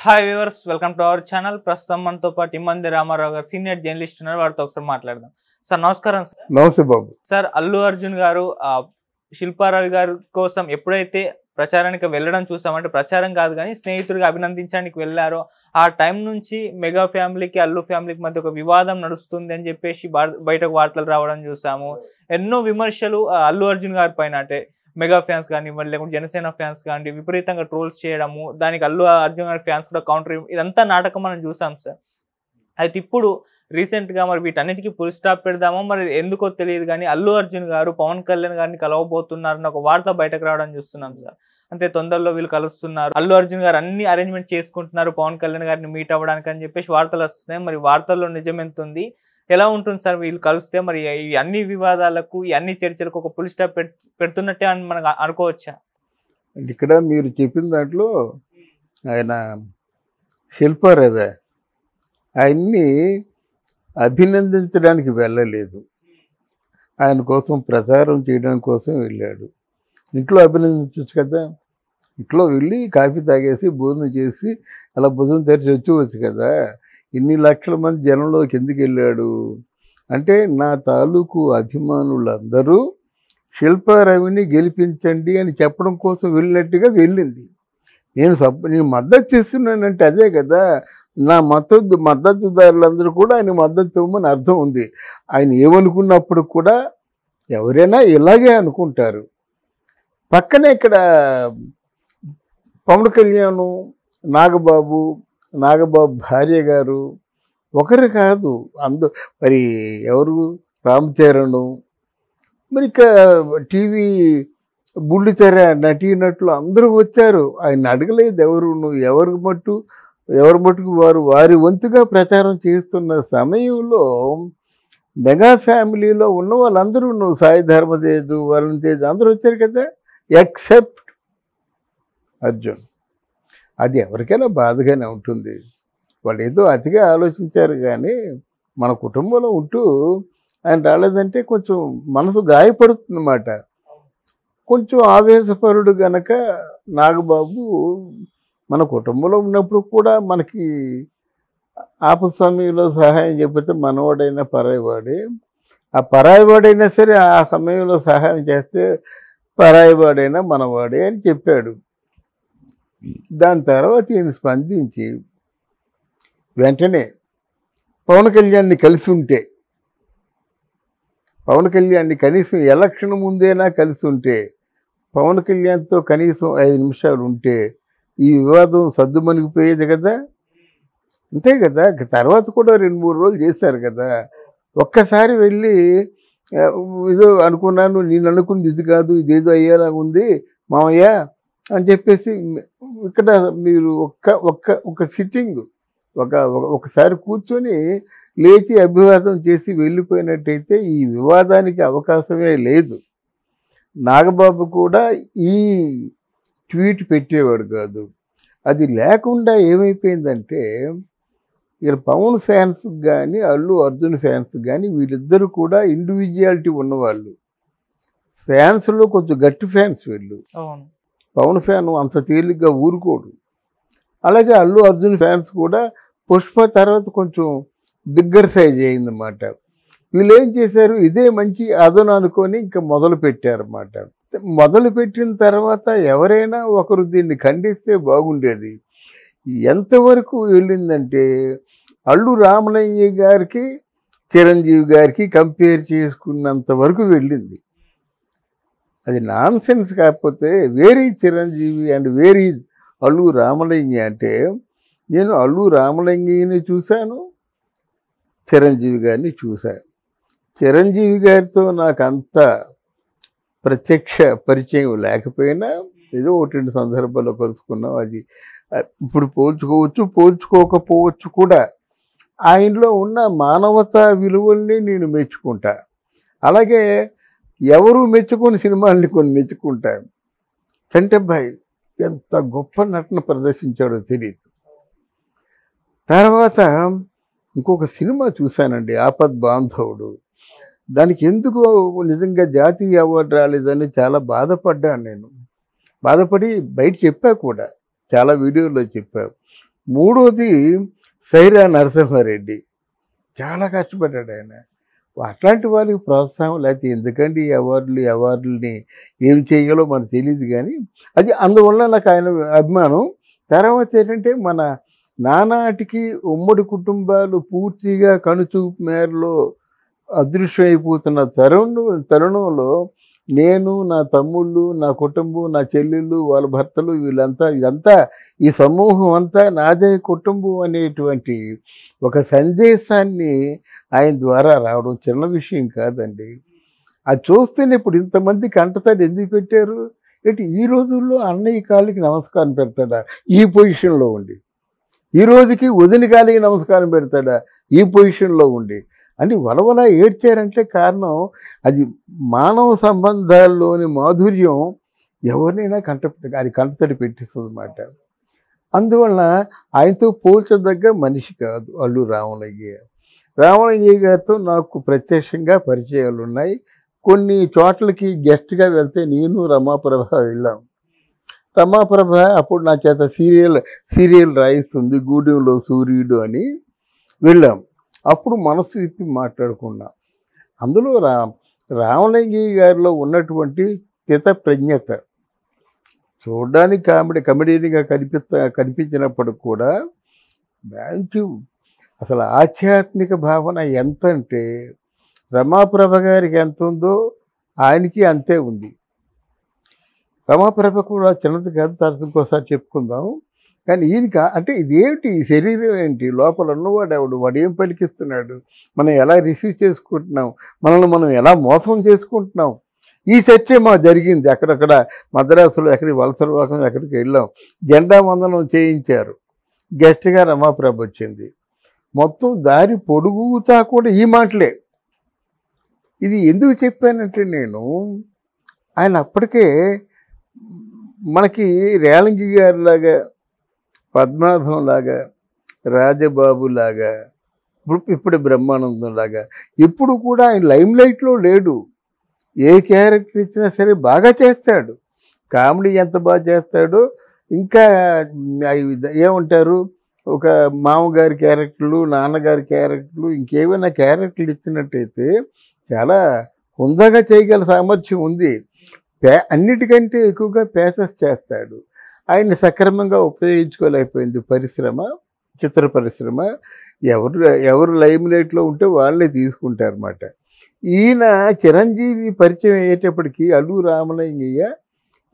Hi viewers, welcome to our channel. ప్రస్తుతం మనతో పాటు ఇమ్మంది రామారావు గారు సీనియర్ జర్నలిస్ట్ ఉన్నారు. వారితో ఒకసారి మాట్లాడదాం. సార్ నమస్కారం. సార్ నమస్తే బాబు. సార్ అల్లు అర్జున్ గారు శిల్పారావు గారి కోసం ఎప్పుడైతే ప్రచారానికి వెళ్ళడం చూసామంటే, ప్రచారం కాదు కానీ స్నేహితుడిగా అభినందించడానికి వెళ్ళారో ఆ టైం నుంచి మెగా ఫ్యామిలీకి అల్లు ఫ్యామిలీకి మధ్య ఒక వివాదం నడుస్తుంది అని చెప్పేసి బయటకు వార్తలు రావడం చూసాము. ఎన్నో విమర్శలు అల్లు అర్జున్ గారి పైన, అంటే మెగా ఫ్యాన్స్ కానివ్వండి, లేకుంటే జనసేన ఫ్యాన్స్ కానివ్వండి, విపరీతంగా ట్రోల్స్ చేయడము, దానికి అల్లు అర్జున్ గారి ఫ్యాన్స్ కూడా కౌంటర్, ఇదంతా నాటకం మనం చూసాం సార్. అయితే ఇప్పుడు రీసెంట్గా మరి వీటన్నిటికీ ఫుల్ స్టాప్ పెడదామో మరి ఎందుకో తెలియదు కానీ అల్లు అర్జున్ గారు పవన్ కళ్యాణ్ గారిని కలవబోతున్నారని ఒక వార్త బయటకు రావడం చూస్తున్నాం సార్. అంటే తొందరలో వీళ్ళు కలుస్తున్నారు, అల్లు అర్జున్ గారు అన్ని అరేంజ్మెంట్ చేసుకుంటున్నారు పవన్ కళ్యాణ్ గారిని మీట్ అవ్వడానికి అని చెప్పేసి వార్తలు వస్తున్నాయి. మరి వార్తల్లో నిజం ఎంత ఉంది, ఎలా ఉంటుంది సార్ వీళ్ళు కలిస్తే? మరి ఈ అన్ని వివాదాలకు, ఈ అన్ని చర్చలకు ఒక ఫుల్ స్టాప్ పెడుతున్నట్టే అని మనకు అనుకోవచ్చా? ఇక్కడ మీరు చెప్పిన దాంట్లో ఆయన శిల్పారావు ఆయన్ని అభినందించడానికి వెళ్ళలేదు, ఆయన కోసం ప్రచారం చేయడం కోసం వెళ్ళాడు. ఇంట్లో అభినందించవచ్చు కదా, ఇంట్లో వెళ్ళి కాఫీ తాగేసి భోజనం చేసి అలా భుజం తెరిచి వచ్చేవచ్చు కదా. ఇన్ని లక్షల మంది జనంలోకి ఎందుకు వెళ్ళాడు అంటే, నా తాలూకు అభిమానులందరూ శిల్పారావుని గెలిపించండి అని చెప్పడం కోసం వెళ్ళినట్టుగా వెళ్ళింది. నేను మద్దతు ఇస్తున్నానంటే అదే కదా, నా మద్దతుదారులందరూ కూడా ఆయన మద్దతు ఇవ్వమని అర్థం ఉంది. ఆయన ఏమనుకున్నప్పుడు కూడా ఎవరైనా ఇలాగే అనుకుంటారు. పక్కనే ఇక్కడ పవన్ కళ్యాణ్, నాగబాబు భార్య గారు ఒకరు కాదు, మరి ఎవరు, రామ్ చరణ్, మరి ఇక టీవీ బుల్లితెర నటీనటులు అందరూ వచ్చారు. ఆయన అడగలేదు ఎవరు మట్టుకు వారి వంతుగా ప్రచారం చేస్తున్న సమయంలో మెగా ఫ్యామిలీలో ఉన్న వాళ్ళందరూ, సాయి ధర్మతేజు, వరుణ్ తేజ్ అందరూ వచ్చారు కదా, ఎక్సెప్ట్ అర్జున్. అది ఎవరికైనా బాధగానే ఉంటుంది. వాళ్ళు ఏదో అతిగా ఆలోచించారు కానీ మన కుటుంబంలో ఉంటూ ఆయన రాలేదంటే కొంచెం మనసు గాయపడుతుంది అన్నమాట. కొంచెం ఆవేశపరుడు గనక నాగబాబు మన కుటుంబంలో ఉన్నప్పుడు కూడా మనకి ఆపద సమయంలో సహాయం చెప్పితే మనవాడైనా పరాయివాడే, ఆ పరాయివాడైనా సరే ఆ సమయంలో సహాయం చేస్తే పరాయివాడైనా మనవాడే అని చెప్పాడు. దాని తర్వాత ఈయన స్పందించి వెంటనే పవన్ కళ్యాణ్ని కలిసి ఉంటే, పవన్ కళ్యాణ్ని కనీసం ఎలక్షన్ ముందేనా కలిసి ఉంటే, పవన్ కళ్యాణ్తో కనీసం 5 నిమిషాలు ఉంటే ఈ వివాదం సద్దుమణిగిపోయేది కదా. అంతే కదా, తర్వాత కూడా 2-3 రోజులు చేశారు కదా. ఒక్కసారి వెళ్ళి ఏదో అనుకున్నాను, నేను అనుకున్నది ఇది కాదు, ఇదేదో అయ్యేలా ఉంది మామయ్య అని చెప్పేసి ఇక్కడ మీరు ఒక్క సిట్టింగ్ ఒకసారి కూర్చొని లేచి అభివాదం చేసి వెళ్ళిపోయినట్టయితే ఈ వివాదానికి అవకాశమే లేదు. నాగబాబు కూడా ఈ ట్వీట్ పెట్టేవాడు కాదు. అది లేకుండా ఏమైపోయిందంటే, ఇక్కడ పవన్ ఫ్యాన్స్ కానీ అల్లు అర్జున్ ఫ్యాన్స్ కానీ వీళ్ళిద్దరూ కూడా ఇండివిజువాలిటీ ఉన్నవాళ్ళు. ఫ్యాన్స్లో కొంచెం గట్టి ఫ్యాన్స్ వీళ్ళు. పవన్ ఫ్యాన్ అంత తేలిగ్గా ఊరుకోడు. అలాగే అల్లు అర్జున్ ఫ్యాన్స్ కూడా పుష్ప తర్వాత కొంచెం బిగ్గర్ సైజ్ అయిందన్నమాట. వీళ్ళు ఏం చేశారు, ఇదే మంచి అదను అనుకొని ఇంకా మొదలు పెట్టారన్నమాట. మొదలు పెట్టిన తర్వాత ఎవరైనా ఒకరు దీన్ని ఖండిస్తే బాగుండేది. ఎంతవరకు వెళ్ళిందంటే, అల్లు రామలింగయ్య గారికి చిరంజీవి గారికి కంపేర్ చేసుకున్నంత వరకు వెళ్ళింది. అది నాన్ సెన్స్. కాకపోతే వేరీ చిరంజీవి అండ్ వేరీ అల్లు రామలింగయ్య అంటే, నేను అల్లు రామలింగయ్యని చూశాను, చిరంజీవి గారిని చూశాను. చిరంజీవి గారితో నాకు అంత ప్రత్యక్ష పరిచయం లేకపోయినా ఏదో 1-2 సందర్భాల్లో కలుసుకున్నాం. అది ఇప్పుడు పోల్చుకోకపోవచ్చు కూడా. ఆయనలో ఉన్న మానవతా విలువల్ని నేను మెచ్చుకుంటా. అలాగే ఎవరు మెచ్చుకొని సినిమాల్ని కొన్ని మెచ్చుకుంటాను. చంటబ్బాయి ఎంత గొప్ప నటన ప్రదర్శించాడో తెలియదు. తర్వాత ఇంకొక సినిమా చూశానండి, ఆపద్ బాంధవుడు. దానికి ఎందుకు నిజంగా జాతీయ అవార్డు రాలేదని చాలా బాధపడ్డాను నేను. బాధపడి బయట చెప్పా కూడా, చాలా వీడియోల్లో చెప్పా. మూడోది సైరా నరసింహారెడ్డి, చాలా కష్టపడ్డాడు ఆయన. అట్లాంటి వాళ్ళకి ప్రోత్సాహం లేకపోతే ఎందుకండి ఈ అవార్డులని ఏం చేయగలో మనకు తెలియదు. కానీ అది అందువల్ల నాకు ఆయన అభిమానం. తర్వాత ఏంటంటే మన నానాటికి ఉమ్మడి కుటుంబాలు పూర్తిగా కనుచూపు మేరలో అదృశ్యమైపోతున్న తరుణంలో నేను, నా తమ్ముళ్ళు, నా కుటుంబం, నా చెల్లెళ్ళు, వాళ్ళ భర్తలు, ఇదంతా ఈ సమూహం అంతా నాదే కుటుంబం అనేటువంటి ఒక సందేశాన్ని ఆయన ద్వారా రావడం చిన్న విషయం కాదండి. అది చూస్తేనే ఇప్పుడు ఇంతమంది కంటతడి ఎందుకు పెట్టారు ఏంటి? ఈ రోజుల్లో అన్నయ్య కాళ్ళకి నమస్కారం పెడతాడా ఈ పొజిషన్లో ఉండి? ఈ రోజుకి వదిన కాళ్ళకి నమస్కారం పెడతాడా ఈ పొజిషన్లో ఉండి? అని వలవల ఏడ్చారంటే కారణం అది మానవ సంబంధాల్లోని మాధుర్యం ఎవరినైనా అది కంటతడి పెట్టిస్తుంది అన్నమాట. అందువలన ఆయనతో పోల్చదగ్గ మనిషి కాదు అల్లు రామలింగయ్య. రామలింగయ్య గారితో నాకు ప్రత్యక్షంగా పరిచయాలు ఉన్నాయి. కొన్ని చోట్లకి గెస్ట్గా వెళ్తే నేను రమాప్రభ వెళ్ళాం. రమాప్రభ అప్పుడు నా చేత సీరియల్ రాయిస్తుంది, గూడెంలో సూర్యుడు అని వెళ్ళాం. అప్పుడు మనసు విప్పి మాట్లాడుకున్నాం. అందులో రామలింగయ్య గారిలో ఉన్నటువంటి స్థితప్రజ్ఞత చూడడానికి కమెడీగా కనిపించినప్పుడు కూడా మంచి అసలు ఆధ్యాత్మిక భావన ఎంత అంటే రమాప్రభ గారికి ఎంత ఉందో ఆయనకి అంతే ఉంది. రమాప్రభ కూడా చిన్నది కాదు, తర్వాత ఇంకోసారి చెప్పుకుందాం. కానీ ఈయనక అంటే ఇదేమిటి, ఈ శరీరం ఏంటి, లోపల ఉన్నవాడు ఎవడు, వాడు ఏం పలికిస్తున్నాడు, మనం ఎలా రిసీవ్ చేసుకుంటున్నాం, మనల్ని మనం ఎలా మోసం చేసుకుంటున్నాం, ఈ చర్చే మా జరిగింది. అక్కడక్కడ మద్రాసులో ఎక్కడికి వలసలవాకం ఎక్కడికి వెళ్ళాం, జెండా వందనం చేయించారు, గెస్ట్గా రమాప్రభ వచ్చింది. మొత్తం దారి పొడుగుతా కూడా ఈ మాటలే. ఇది ఎందుకు చెప్పానంటే నేను ఆయన అప్పటికే మనకి రేలంగి గారిలాగా, పద్మనాభం లాగా, రాజబాబు లాగా, ఇప్పుడు బ్రహ్మానందం లాగా ఎప్పుడు కూడా ఆయన లైమ్ లైట్లో లేడు. ఏ క్యారెక్టర్ ఇచ్చినా సరే బాగా చేస్తాడు. కామెడీ ఎంత బాగా చేస్తాడో, ఇంకా ఏమంటారు, ఒక మామగారి క్యారెక్టర్లు, నాన్నగారి క్యారెక్టర్లు, ఇంకేమైనా క్యారెక్టర్లు ఇచ్చినట్టయితే చాలా హుందాగా చేయగల సామర్థ్యం ఉంది. అన్నిటికంటే ఎక్కువగా పేసెస్ చేస్తాడు. ఆయన్ని సక్రమంగా ఉపయోగించుకోలేకపోయింది చిత్ర పరిశ్రమ. ఎవరు లైమ్ లైట్లో ఉంటే వాళ్ళే తీసుకుంటారన్నమాట. ఈయన చిరంజీవి పరిచయం అయ్యేటప్పటికీ అల్లు రామలింగయ్య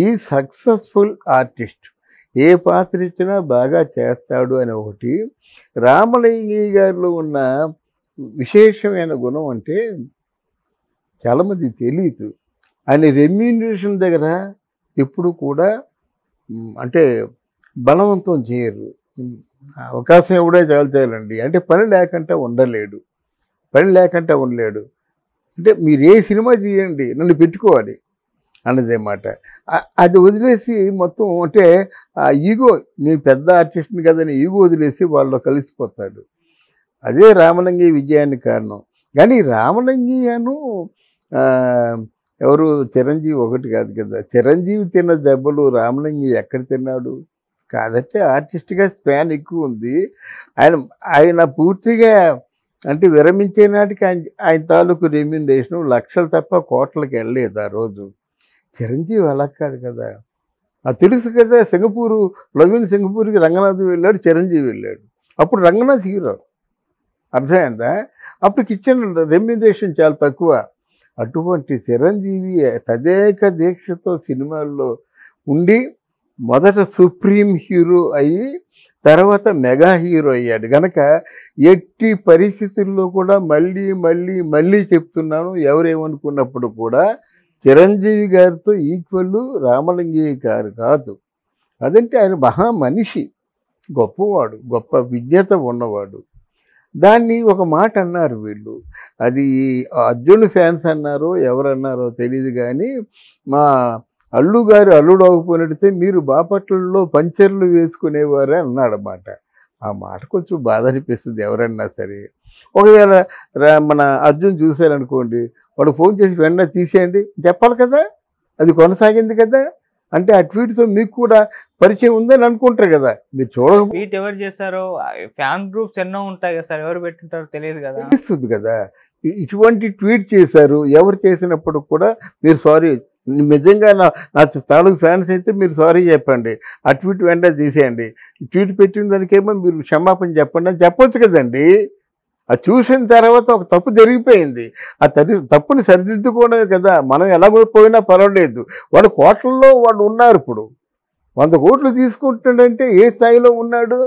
ఈ సక్సెస్ఫుల్ ఆర్టిస్ట్, ఏ పాత్ర ఇచ్చినా బాగా చేస్తాడు అని ఒకటి. రామలింగయ్య గారిలో ఉన్న విశేషమైన గుణం అంటే చాలామంది తెలియదు, ఆయన రెమ్యూనరేషన్ దగ్గర ఎప్పుడు కూడా అంటే బలవంతం చేయరు. అవకాశం ఎవడే చాలుతాయండి, అంటే పని లేకుండా ఉండలేడు. అంటే మీరు ఏ సినిమా చేయండి, నన్ను పెట్టుకోవాలి అన్నదేమాట. అది వదిలేసి మొత్తం అంటే ఆ ఈగో, నేను పెద్ద ఆర్టిస్ట్ని కదని ఈగో వదిలేసి వాళ్ళు కలిసిపోతాడు. అదే రామలింగయ్య విజయానికి కారణం. కానీ రామలింగయ్యను ఎవరు చిరంజీవి ఒకటి కాదు కదా. చిరంజీవి తిన్న దెబ్బలు రామలింగయ్య ఎక్కడ తిన్నాడు? కాదంటే ఆర్టిస్ట్గా స్పాన్ ఎక్కువ ఉంది. ఆయన పూర్తిగా అంటే విరమించే నాటికి ఆయన తాలూకు రెమ్యూనరేషన్ లక్షలు తప్ప కోట్లకి వెళ్ళలేదు ఆ రోజు. చిరంజీవి అలా కాదు కదా. అది తెలుసు కదా, సింగపూర్కి రంగనాథ్ వెళ్ళాడు, చిరంజీవి వెళ్ళాడు. అప్పుడు రంగనాథ్ హీరో, అర్థమైందా? అప్పటికి ఇచ్చిన రెమ్యూనరేషన్ చాలా తక్కువ. అటువంటి చిరంజీవి తదేక దీక్షతో సినిమాల్లో ఉండి మొదట సుప్రీం హీరో అయ్యి తర్వాత మెగా హీరో అయ్యాడు గనక ఎట్టి పరిస్థితుల్లో కూడా మళ్ళీ చెప్తున్నాను, ఎవరేమనుకున్నప్పుడు కూడా చిరంజీవి గారితో ఈక్వల్ రామలింగయ్య గారు కాదు. అదంటే ఆయన మహా మనిషి, గొప్పవాడు, గొప్ప విజ్ఞత ఉన్నవాడు. దాన్ని ఒక మాట అన్నారు వీళ్ళు, అది అర్జున్ ఫ్యాన్స్ అన్నారో ఎవరన్నారో తెలియదు, కానీ మా అల్లు గారు అల్లుడు అవ్వకపోయినట్టయితే మీరు బాపట్లలో పంచర్లు వేసుకునేవారే అన్నాడన్నమాట. ఆ మాట కొంచెం బాధ అనిపిస్తుంది ఎవరన్నా సరే. ఒకవేళ మన అర్జున్ చూశారనుకోండి, వాడు ఫోన్ చేసి వెంటనే తీసేయండి చెప్పాలి కదా, అది కొనసాగింది కదా. అంటే ఆ ట్వీట్స్ మీకు కూడా పరిచయం ఉందని అనుకుంటారు కదా, మీరు చూడకపోతే ట్వీట్ ఎవరు చేశారో ఫ్యాన్ గ్రూప్స్ ఎన్నో ఉంటాయి కదా సార్, ఎవరు పెట్టింటారో తెలియదు కదా. తెలుస్తుంది కదా. ఇటువంటి ట్వీట్ చేశారు, ఎవరు చేసినప్పుడు కూడా మీరు సారీ, నిజంగా నా తాలూకు ఫ్యాన్స్ అయితే మీరు సారీ చెప్పండి, ఆ ట్వీట్ వెంటనే తీసేయండి, ట్వీట్ పెట్టిన దానికేమో మీరు క్షమాపణ చెప్పండి అని చెప్పొచ్చు కదండి. అది చూసిన తర్వాత ఒక తప్పు జరిగిపోయింది, ఆ తప్పుని సరిదిద్దుకోవడమే కదా. మనం ఎలాగో పోయినా పర్వాలేదు, వాడు కోట్లలో వాడు ఉన్నారు. ఇప్పుడు 100 కోట్లు తీసుకుంటున్నాడంటే ఏ స్థాయిలో ఉన్నాడు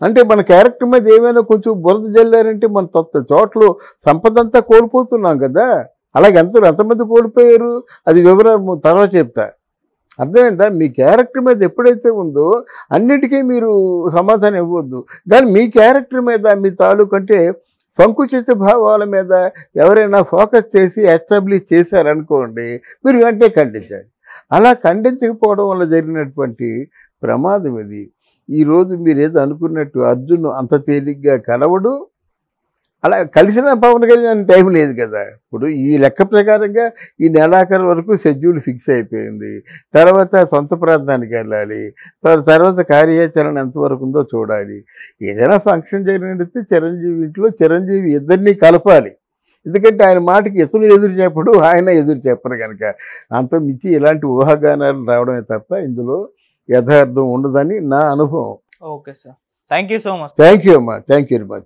అంటే, మన క్యారెక్టర్ మీద ఏమైనా కొంచెం బురద జల్లారంటే మన చోట్ల సంపద అంతా కోల్పోతున్నాం కదా. అలాగే ఎంతమంది కోల్పోయారు అది వివరం తర్వాత చెప్తా. అర్థమైందా? మీ క్యారెక్టర్ మీద ఎప్పుడైతే ఉందో అన్నిటికీ మీరు సమాధానం ఇవ్వద్దు, కానీ మీ క్యారెక్టర్ మీద, మీ తాలూకు అంటే సంకుచిత భావాల మీద ఎవరైనా ఫోకస్ చేసి ఎస్టాబ్లిష్ చేశారనుకోండి, మీరు వెంటనే ఖండించండి. అలా ఖండించకపోవడం వల్ల జరిగినటువంటి ప్రమాదం ఇది. ఈరోజు మీరు ఏదో అనుకున్నట్టు అర్జున్ అంత తేలిగ్గా కలవడు, అలా కలిసిన పవన్ కళ్యాణ్ టైం లేదు కదా. ఇప్పుడు ఈ లెక్క ప్రకారంగా ఈ నెలాఖరు వరకు షెడ్యూల్ ఫిక్స్ అయిపోయింది, తర్వాత సొంత ప్రాంతానికి వెళ్ళాలి, తర్వాత కార్యాచరణ ఎంతవరకు ఉందో చూడాలి. ఏదైనా ఫంక్షన్ జరిగినట్టు చిరంజీవి ఇంట్లో చిరంజీవి ఇద్దరినీ కలపాలి, ఎందుకంటే ఆయన మాటకి ఇతరులు ఎదురు చెప్పడు, ఆయన ఎదురు చెప్పరు కనుక. అంత మించి ఇలాంటి ఊహాగానాలు రావడమే తప్ప ఇందులో యథార్థం ఉండదని నా అనుభవం. Okay sir, thank you so much. Thank you అమ్మా, థ్యాంక్ యూ వెరీ మచ్.